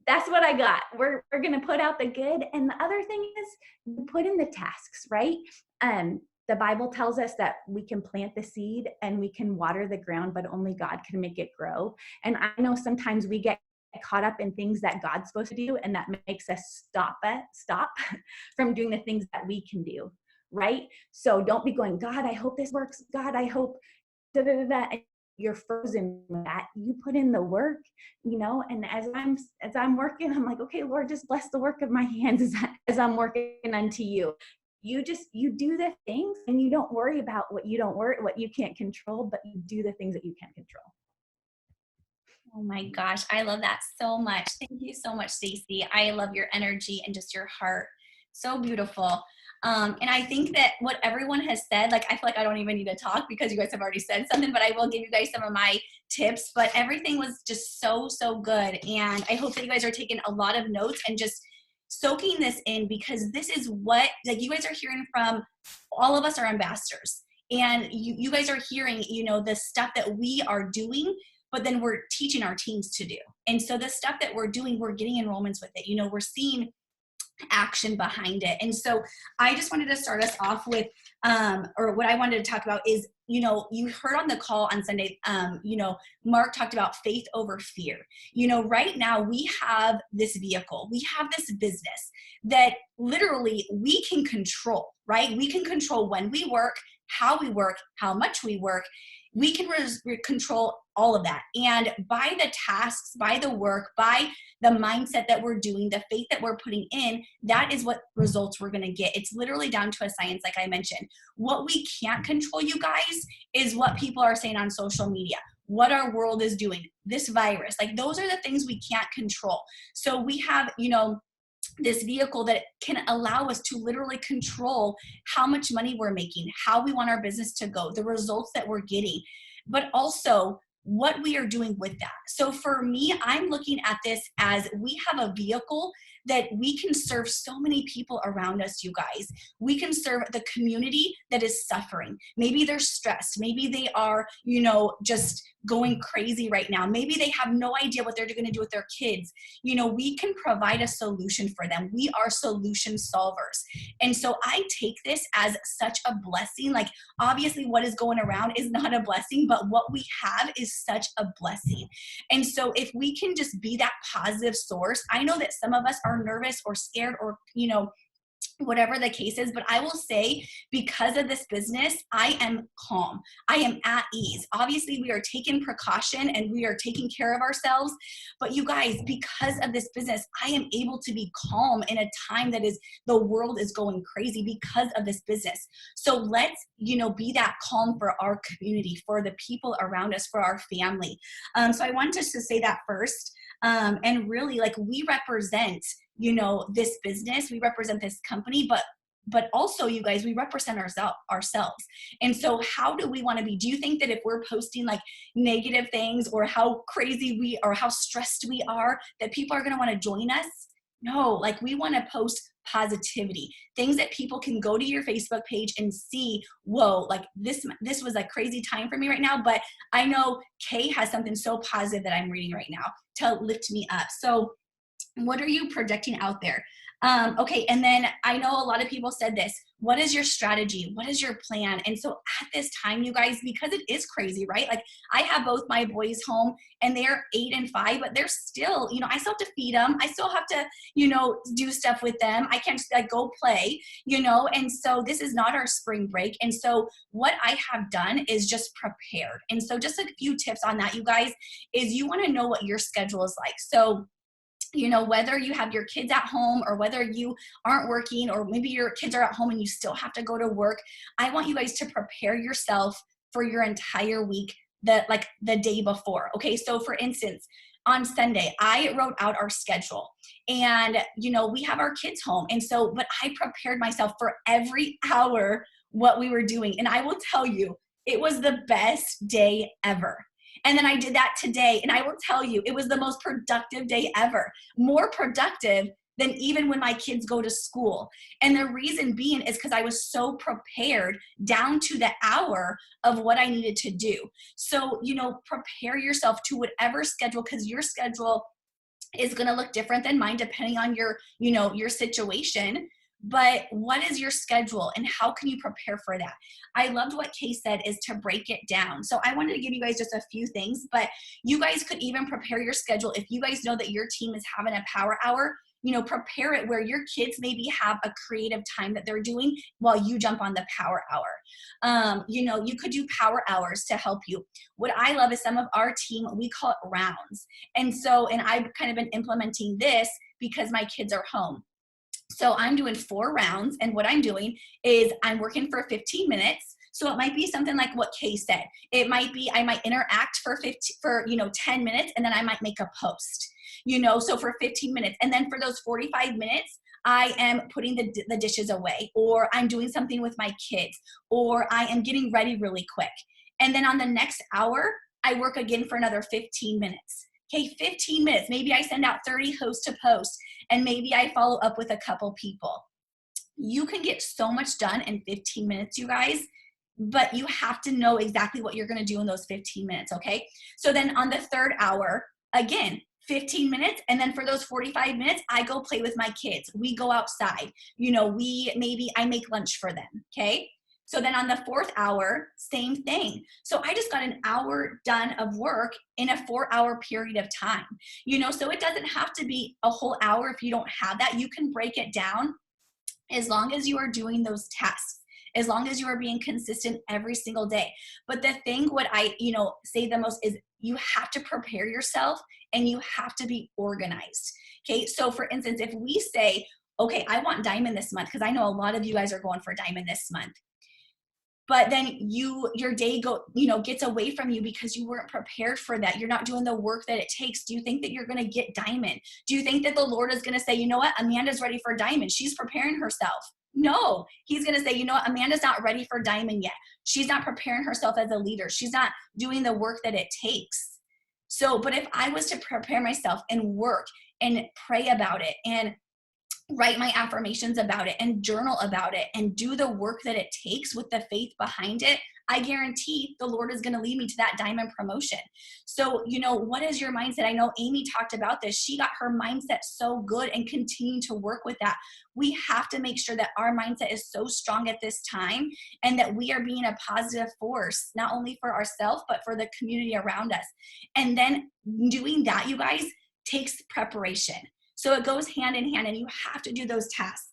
that's what I got. We're going to put out the good. And the other thing is put in the tasks, right? The Bible tells us that we can plant the seed and we can water the ground, but only God can make it grow. And I know sometimes we get caught up in things that God's supposed to do, and that makes us stop from doing the things that we can do, right? So don't be going, God, I hope this works. God, I hope da-da-da-da. You're frozen with that. You put in the work, and as I'm working, I'm like, okay, Lord, just bless the work of my hands as I'm working unto you. You do the things, and you don't worry about what you can't control, but you do the things that you can control. Oh my gosh, I love that so much. Thank you so much, Stacey. I love your energy and just your heart. So beautiful. And I think that what everyone has said, like, I feel like I don't even need to talk because you guys have already said something, but I will give you guys some of my tips. But everything was just so, so good. And I hope that you guys are taking a lot of notes and just soaking this in, because this is what, like, you guys are hearing from, all of us are ambassadors. And you guys are hearing, the stuff that we are doing, but then we're teaching our teams to do. And so the stuff that we're doing, we're getting enrollments with it. We're seeing action behind it. And so I just wanted to start us off with or what I wanted to talk about is, you know, you heard on the call on Sunday, you know, Mark talked about faith over fear. You know, right now we have this vehicle, we have this business that literally we can control, right? We can control when we work, how we work, how much we work. We can control all of that. And by the tasks, by the work, by the mindset that we're doing, the faith that we're putting in, that is what results we're going to get. It's literally down to a science, like I mentioned. What we can't control, you guys, is what people are saying on social media, what our world is doing, this virus. Like, those are the things we can't control. So we have, you know, this vehicle that can allow us to literally control how much money we're making, how we want our business to go, the results that we're getting, but also what we are doing with that. So for me, I'm looking at this as we have a vehicle that we can serve so many people around us, you guys. We can serve the community that is suffering. Maybe they're stressed. Maybe they are, you know, just going crazy right now. Maybe they have no idea what they're going to do with their kids. You know, we can provide a solution for them. We are solution solvers. And so I take this as such a blessing. Like, obviously what is going around is not a blessing, but what we have is such a blessing. And so if we can just be that positive source, I know that some of us are nervous or scared or, you know, whatever the case is, but I will say, because of this business, I am calm. I am at ease. Obviously, we are taking precaution and we are taking care of ourselves, but you guys, because of this business, I am able to be calm in a time that is, the world is going crazy because of this business. So let's, you know, be that calm for our community, for the people around us, for our family. So I wanted to say that first. And really, like, we represent, you know, this business, we represent this company, but also, you guys, we represent ourselves. And so how do we want to be? Do you think that if we're posting like negative things or how crazy we or how stressed we are, that people are going to want to join us? No, like, we want to post positivity, things that people can go to your Facebook page and see, whoa, like this was a crazy time for me right now, but I know Kay has something so positive that I'm reading right now to lift me up. So what are you projecting out there? Okay, and then I know a lot of people said this. What is your strategy? What is your plan? And so at this time, you guys, because it is crazy, right? Like, I have both my boys home and they're 8 and 5, but they're still, you know, I still have to feed them. I still have to, you know, do stuff with them. I can't just like go play, you know? And so this is not our spring break. And so what I have done is just prepared. And so just a few tips on that, you guys, is you want to know what your schedule is like. So, you know, whether you have your kids at home or whether you aren't working, or maybe your kids are at home and you still have to go to work, I want you guys to prepare yourself for your entire week, the day before. Okay, so for instance, on Sunday, I wrote out our schedule, and, you know, we have our kids home. And so, but I prepared myself for every hour what we were doing. And I will tell you, it was the best day ever. And then I did that today, and I will tell you, it was the most productive day ever. More productive than even when my kids go to school. And the reason being is because I was so prepared down to the hour of what I needed to do. So, you know, prepare yourself to whatever schedule, because your schedule is going to look different than mine depending on your, you know, your situation. But what is your schedule and how can you prepare for that? I loved what Kay said, is to break it down. So I wanted to give you guys just a few things, but you guys could even prepare your schedule. If you guys know that your team is having a power hour, you know, prepare it where your kids maybe have a creative time that they're doing while you jump on the power hour. You know, you could do power hours to help you. What I love is some of our team, we call it rounds. And so, and I've kind of been implementing this because my kids are home. So I'm doing 4 rounds, and what I'm doing is I'm working for 15 minutes. So it might be something like what Kay said. It might be, I might interact for 10 minutes, and then I might make a post, you know, so for 15 minutes. And then for those 45 minutes, I am putting the dishes away, or I'm doing something with my kids, or I am getting ready really quick. And then on the next hour, I work again for another 15 minutes. Okay, 15 minutes. Maybe I send out 30 host to post, and maybe I follow up with a couple people. You can get so much done in 15 minutes, you guys, but you have to know exactly what you're going to do in those 15 minutes, okay? So then on the third hour, again, 15 minutes. And then for those 45 minutes, I go play with my kids. We go outside. You know, I make lunch for them, okay? So then on the 4th hour, same thing. So I just got an hour done of work in a 4-hour period of time. So it doesn't have to be a whole hour if you don't have that. You can break it down as long as you are doing those tasks, as long as you are being consistent every single day. But the thing, what I, say the most is you have to prepare yourself and you have to be organized. Okay. So for instance, if we say, okay, I want diamond this month, because I know a lot of you guys are going for diamond this month, but then your day gets away from you because you weren't prepared for that. You're not doing the work that it takes. Do you think that you're going to get diamond? Do you think that the Lord is going to say, you know what, Amanda's ready for diamond? She's preparing herself. No, he's going to say, you know what, Amanda's not ready for diamond yet. She's not preparing herself as a leader. She's not doing the work that it takes. So, but if I was to prepare myself and work and pray about it and write my affirmations about it and journal about it and do the work that it takes with the faith behind it, I guarantee the Lord is going to lead me to that diamond promotion. So, what is your mindset? I know Amy talked about this. She got her mindset so good and continuing to work with that. We have to make sure that our mindset is so strong at this time and that we are being a positive force, not only for ourselves, but for the community around us. And then doing that, you guys, takes preparation. So it goes hand in hand and you have to do those tasks.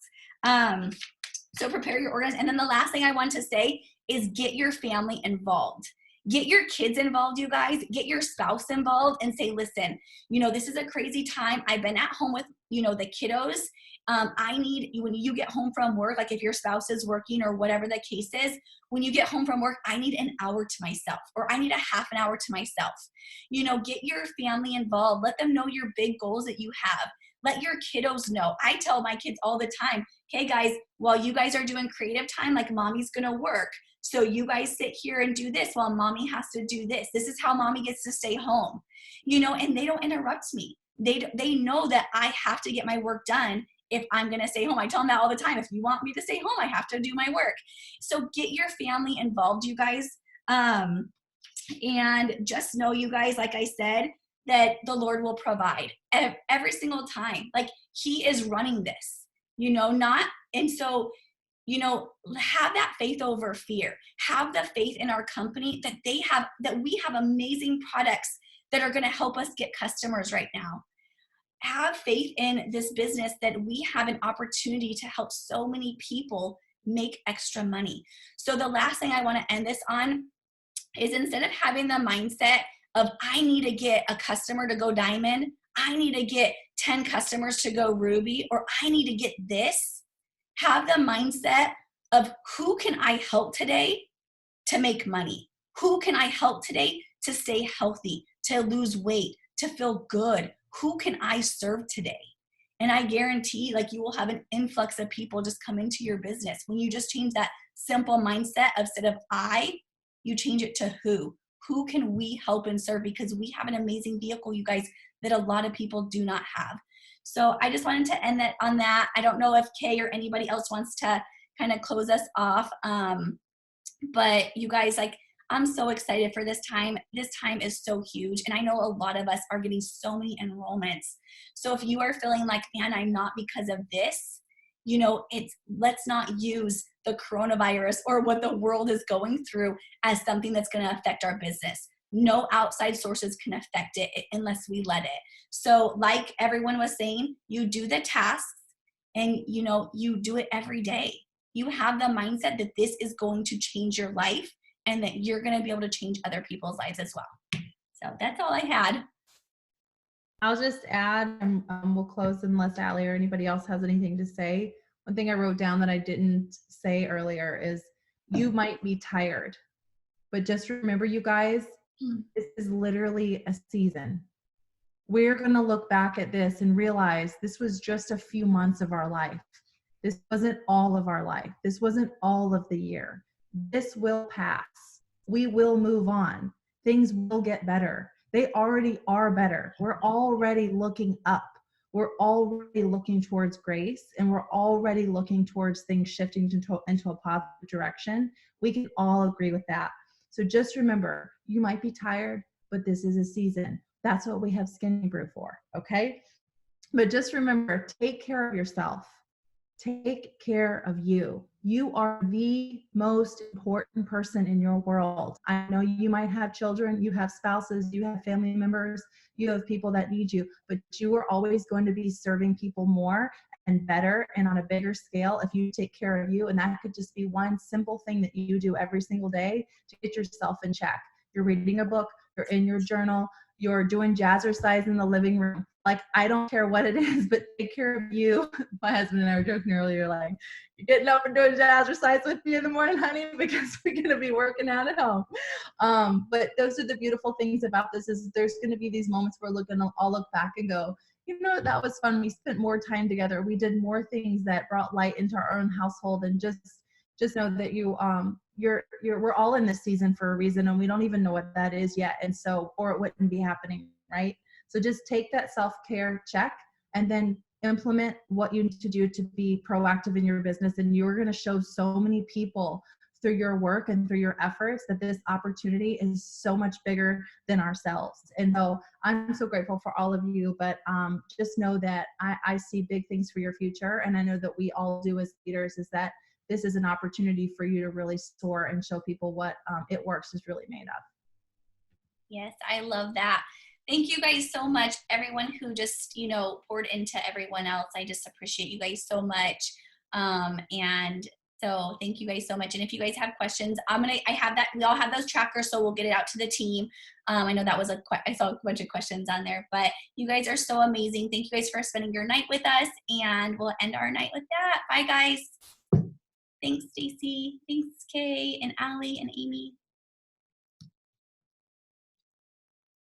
So prepare your organs. And then the last thing I want to say is get your family involved. Get your kids involved, you guys. Get your spouse involved and say, listen, this is a crazy time. I've been at home with, the kiddos. I need, when you get home from work, like if your spouse is working or whatever the case is, when you get home from work, I need an hour to myself, or I need a half an hour to myself. Get your family involved. Let them know your big goals that you have. Let your kiddos know. I tell my kids all the time, okay, guys, while you guys are doing creative time, like mommy's going to work. So you guys sit here and do this while mommy has to do this. This is how mommy gets to stay home, and they don't interrupt me. They know that I have to get my work done if I'm going to stay home. I tell them that all the time. If you want me to stay home, I have to do my work. So get your family involved, you guys. And just know, you guys, like I said, that the Lord will provide every single time. Like he is running this, and so, have that faith over fear. Have the faith in our company that we have amazing products that are going to help us get customers right now. Have faith in this business that we have an opportunity to help so many people make extra money. So the last thing I want to end this on is, instead of having the mindset of I need to get a customer to go diamond, I need to get 10 customers to go ruby, or I need to get this, have the mindset of who can I help today to make money? Who can I help today to stay healthy, to lose weight, to feel good? Who can I serve today? And I guarantee you will have an influx of people just come into your business. When you just change that simple mindset, instead of you change it to who. Who can we help and serve? Because we have an amazing vehicle, you guys, that a lot of people do not have. So I just wanted to end that on that. I don't know if Kay or anybody else wants to kind of close us off. But you guys, I'm so excited for this time. This time is so huge. And I know a lot of us are getting so many enrollments. So if you are feeling like, man, I'm not because of this, let's not use the coronavirus or what the world is going through as something that's going to affect our business. No outside sources can affect it unless we let it. So like everyone was saying, you do the tasks and, you do it every day. You have the mindset that this is going to change your life and that you're going to be able to change other people's lives as well. So that's all I had. I'll just add, we'll close unless Allie or anybody else has anything to say. One thing I wrote down that I didn't say earlier is you might be tired, but just remember, you guys, this is literally a season. We're going to look back at this and realize this was just a few months of our life. This wasn't all of our life. This wasn't all of the year. This will pass. We will move on. Things will get better. They already are better. We're already looking up. We're already looking towards grace, and we're already looking towards things shifting into a positive direction. We can all agree with that. So just remember, you might be tired, but this is a season. That's what we have Skin and Brew for, okay? But just remember, take care of yourself. Take care of you. You are the most important person in your world. I know you might have children, you have spouses, you have family members, you have people that need you, but you are always going to be serving people more and better and on a bigger scale if you take care of you. And that could just be one simple thing that you do every single day to get yourself in check. You're reading a book, you're in your journal, you're doing jazzercise in the living room. Like, I don't care what it is, but take care of you. My husband and I were joking earlier, like, you're getting up and doing jazzercise with me in the morning, honey, because we're going to be working out at home. But those are the beautiful things about this, is there's going to be these moments where I'll look back and go, you know, that was fun. We spent more time together. We did more things that brought light into our own household. And just know that we're all in this season for a reason, and we don't even know what that is yet. And so, or it wouldn't be happening, right? So just take that self-care check and then implement what you need to do to be proactive in your business. And you're going to show so many people through your work and through your efforts that this opportunity is so much bigger than ourselves. And so I'm so grateful for all of you, but just know that I see big things for your future. And I know that we all do as leaders, is that this is an opportunity for you to really soar and show people what It Works is really made of. Yes, I love that. Thank you guys so much. Everyone who just, poured into everyone else. I just appreciate you guys so much. And so thank you guys so much. And if you guys have questions, I have that. We all have those trackers, so we'll get it out to the team. I know that was I saw a bunch of questions on there, but you guys are so amazing. Thank you guys for spending your night with us, and we'll end our night with that. Bye, guys. Thanks, Stacy. Thanks, Kay and Allie and Amy.